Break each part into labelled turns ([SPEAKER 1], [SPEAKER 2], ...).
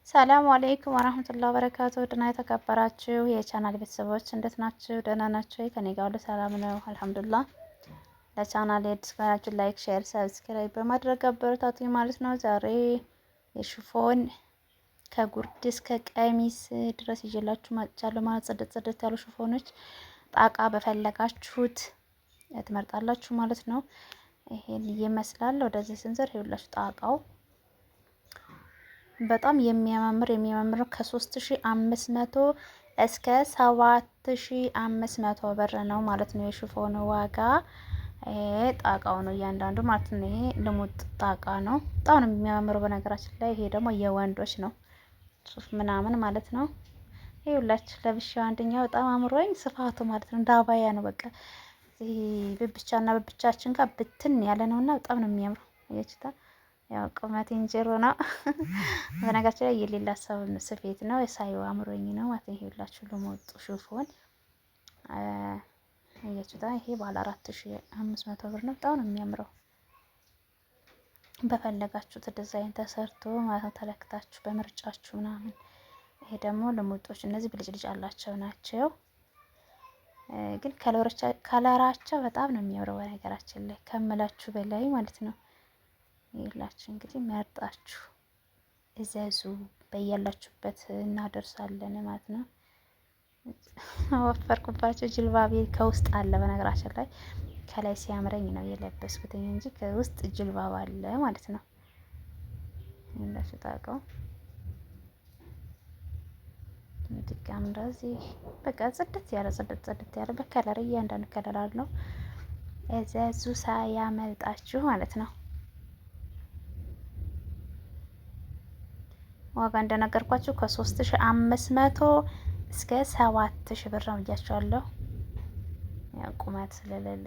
[SPEAKER 1] ሰላም አለይኩም ወራህመቱላሂ ወበረካቱህ። ድና የተከበራችሁ የቻናል ቤተሰቦች እንዴት ናችሁ? ደህና ናችሁ? ከኔ ጋር ሁሉ ሰላም ነው አልሐምዱሊላህ። ለቻናል አዲስ ከሆናችሁ ላይክ፣ ሼር፣ ሰብስክራይብ በማድረግ አበረታቱኝ ማለት ነው። ዛሬ የሽፎን ከጉርድ እስከ ቀሚስ ድረስ ይዤላችሁ መጥቻለሁ ማለት ጽድት ጽድት ያሉ ሽፎኖች ጣቃ በፈለጋችሁት ትመርጣላችሁ ማለት ነው። ይሄን ይመስላል። ወደዚህ ስንዘር ይኸውላችሁ ጣቃው በጣም የሚያማምር ከ3500 እስከ 7500 ብር ነው ማለት ነው የሽፎኑ ዋጋ። ይሄ ጣቃው ነው እያንዳንዱ ማለት ነው። ይሄ ልሙጥ ጣቃ ነው። በጣም ነው የሚያማምረው በነገራችን ላይ። ይሄ ደግሞ የወንዶች ነው ሱፍ ምናምን ማለት ነው። ይሄ ሁላችሁ ለብቻው አንደኛው በጣም አምሮኝ ስፋቱ ማለት ነው እንደ አባያ ነው በቃ። እዚህ ብብቻና ብብቻችን ጋር ብትን ያለ ነውና በጣም ነው የሚያምረው። እያችታ ያው ቁመት እንጀሮ ነው። በነገራችን ላይ የሌላ ሰው ስፌት ነው የሳይው አምሮኝ ነው ማለት ነው። ይሄላችሁ ልሙጥ ሽፎን እያችሁታ ይሄ ባለ 4500 ብር ነው። በጣም ነው የሚያምረው። በፈለጋችሁት ዲዛይን ተሰርቶ ማለት ነው ተለክታችሁ በምርጫችሁ ምናምን። ይሄ ደግሞ ልሙጦች እነዚህ ብልጭልጭ አላቸው ናቸው፣ ግን ከለራቸው በጣም ነው የሚያምረው በነገራችን ላይ ከምላችሁ በላይ ማለት ነው። ይላችሁ እንግዲህ መርጣችሁ እዘዙ፣ በያላችሁበት እናደርሳለን ማለት ነው። ወፈርኩባቸው። ጅልባቤ ከውስጥ አለ በነገራችን ላይ ከላይ ሲያምረኝ ነው የለበስኩት እንጂ ከውስጥ ጅልባብ አለ ማለት ነው። እንደሽታቀው ድጋም እንደዚህ በቃ ጽድት ያለ በከለር እያንዳንዱ ከለር አለው። እዘዙ ሳያመልጣችሁ ማለት ነው። ዋጋ እንደነገርኳችሁ ከ3500 እስከ 7000 ብር ነው ብያችኋለሁ። ያው ቁመት ስለሌለ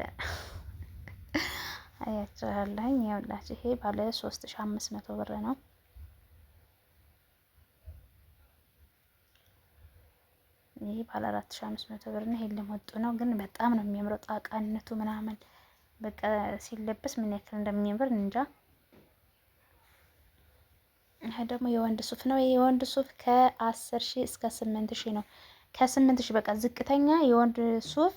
[SPEAKER 1] አያችኋለሁ። ይኸውላችሁ ይሄ ባለ 3500 ብር ነው። ይሄ ባለ 4500 ብር ነው። ይሄ ልሙጡ ነው፣ ግን በጣም ነው የሚያምረው ጣቃነቱ ምናምን በቃ ሲለበስ ምን ያክል እንደሚያምር እንጃ። ይሄ ደግሞ የወንድ ሱፍ ነው። ይሄ የወንድ ሱፍ ከ10000 እስከ 8000 ነው። ከ8000 በቃ ዝቅተኛ የወንድ ሱፍ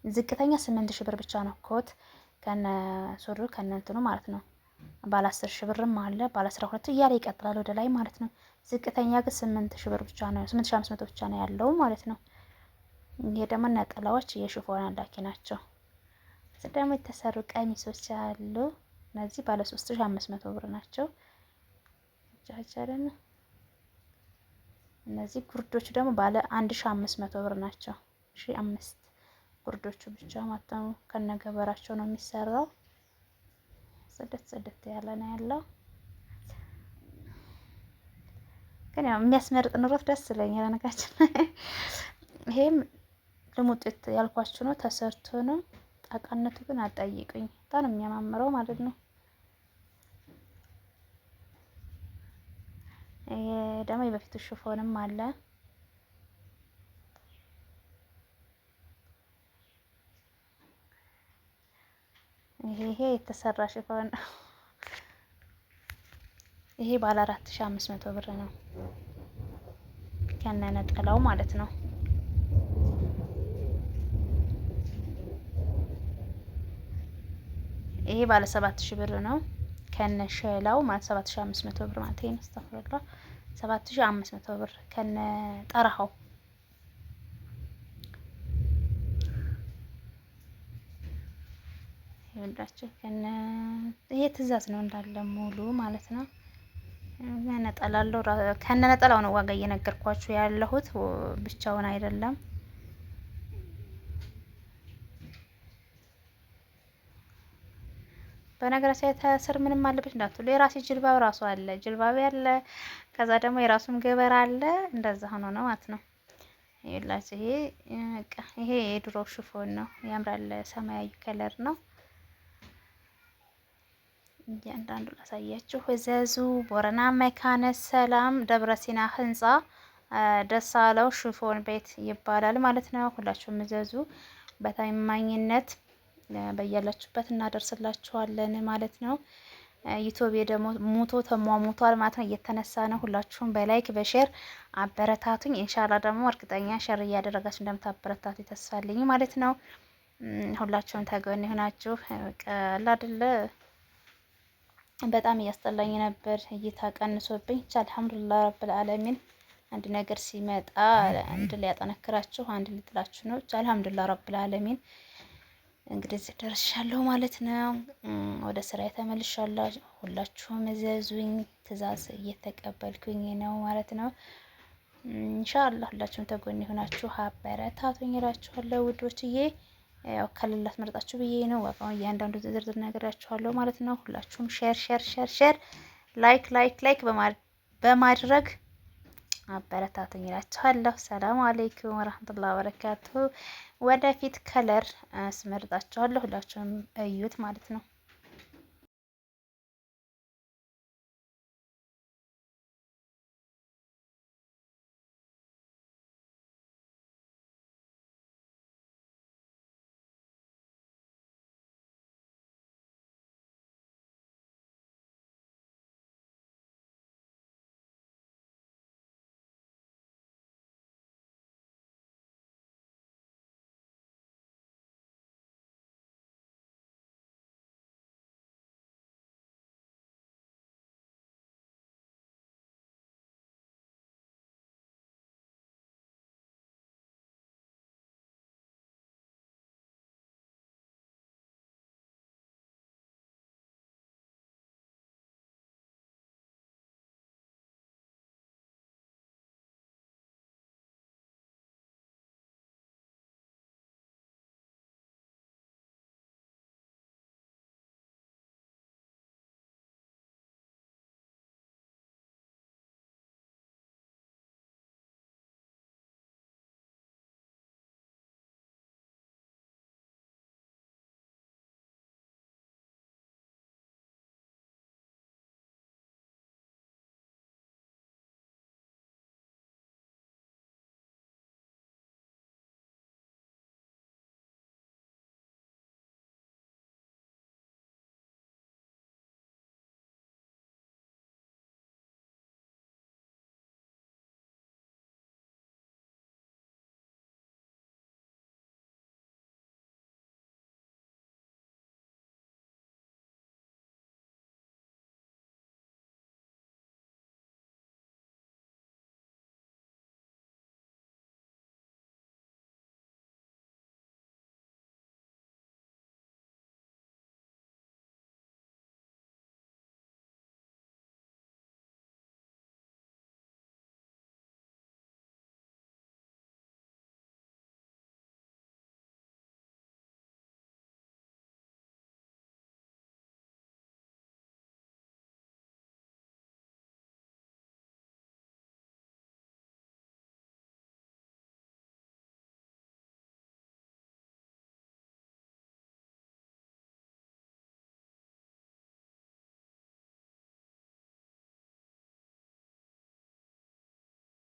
[SPEAKER 1] ዝቅተኛ 8000 ብር ብቻ ነው። ኮት ከነ ሱሪ ከነ እንትኑ ማለት ነው። ባለ 10000 ብርም አለ፣ ባለ 12 እያለ ይቀጥላል ወደ ላይ ማለት ነው። ዝቅተኛ ግን 8000 ብር ብቻ ነው፣ 8500 ብቻ ነው ያለው ማለት ነው። ይሄ ደግሞ ነጠላዎች የሽፎን አላኪ ናቸው። እዚህ ደግሞ የተሰሩ ቀሚሶች አሉ። እነዚህ ባለ 3500 ብር ናቸው። ጃጃለን። እነዚህ ጉርዶቹ ደግሞ ባለ 1500 ብር ናቸው። 1500 ጉርዶቹ ብቻ ማለት ነው። ከነገበራቸው ነው የሚሰራው። ጽድት ያለ ነው ያለው። ግን ያው የሚያስመርጥ ኑሮት ደስ ይለኛል ነገራችን። ይሄም ልሙጥ ያልኳችሁ ነው፣ ተሰርቶ ነው። ጣቃነቱ ግን አጠይቁኝ በጣም ነው የሚያማምረው ማለት ነው። ይሄ ደግሞ የበፊቱ ሽፎንም አለ። ይሄ የተሰራ ሽፎን ይሄ ባለ 4500 ብር ነው ከነ ነጠላው ማለት ነው። ይሄ ባለ 7000 ብር ነው ከነ ሸላው ማለት 7500 ብር ማለት ነው። አስተፍረላ 7500 ብር ከነ ጠራሃው። ይኸውላችሁ ይሄ ትእዛዝ ነው እንዳለ ሙሉ ማለት ነው። ነጠላለው ከነ ነጠላው ነው ዋጋ እየነገርኳችሁ ያለሁት ብቻውን አይደለም። በነገራችን ላይ ተስር ምንም አለበት እንዳትሉ፣ የራሴ ጅልባብ ራሱ አለ፣ ጅልባብ ያለ ከዛ ደግሞ የራሱም ገበር አለ። እንደዛ ሆኖ ነው ማለት ነው። ይኸውላችሁ ይሄ የድሮ ሽፎን ነው፣ ያምራል። ሰማያዊ ከለር ነው። እያንዳንዱ ላሳያችሁ። እዘዙ። ቦረና መካነ ሰላም ደብረ ሲና ህንጻ ደሳለው ሽፎን ቤት ይባላል ማለት ነው። ሁላችሁም እዘዙ። በታማኝነት በያላችሁበት እናደርስላችኋለን ማለት ነው። ዩቲዩብ ደግሞ ሙቶ ተሟሙቷል ማለት ነው። እየተነሳ ነው። ሁላችሁም በላይክ በሼር አበረታቱኝ። ኢንሻአላህ ደግሞ እርግጠኛ ሼር እያደረጋችሁ እንደምታበረታቱ ተስፋልኝ ማለት ነው። ሁላችሁም ተገን ይሆናችሁ ቀላ አይደለ በጣም እያስጠላኝ ነበር። እይታ ቀንሶብኝ አልሐምዱሊላህ ረብል ዓለሚን። አንድ ነገር ሲመጣ አንድ ላይ ያጠነክራችሁ አንድ ልጥላችሁ ነው። አልሐምዱሊላህ ረብል ዓለሚን። እንግዲህ ደርሻለሁ ማለት ነው። ወደ ስራ ተመልሻለሁ። ሁላችሁም እዘዙኝ፣ ትእዛዝ እየተቀበልኩኝ ነው ማለት ነው። ኢንሻአላህ ሁላችሁም ተጎን ይሆናችሁ አበረታቱኝ እላችኋለሁ ውዶችዬ። ያው ከሌላት መርጣችሁ ብዬ ነው። ዋጋውን እያንዳንዱ ዝርዝር ነገራችኋለሁ ማለት ነው። ሁላችሁም ሼር ላይክ በማድረግ አበረታቱኝ እላችኋለሁ። ሰላም አለይኩም ወራህመቱላሂ ወበረካቱ። ወደፊት ከለር አስመርጣችኋለሁ። ሁላችሁም እዩት ማለት ነው።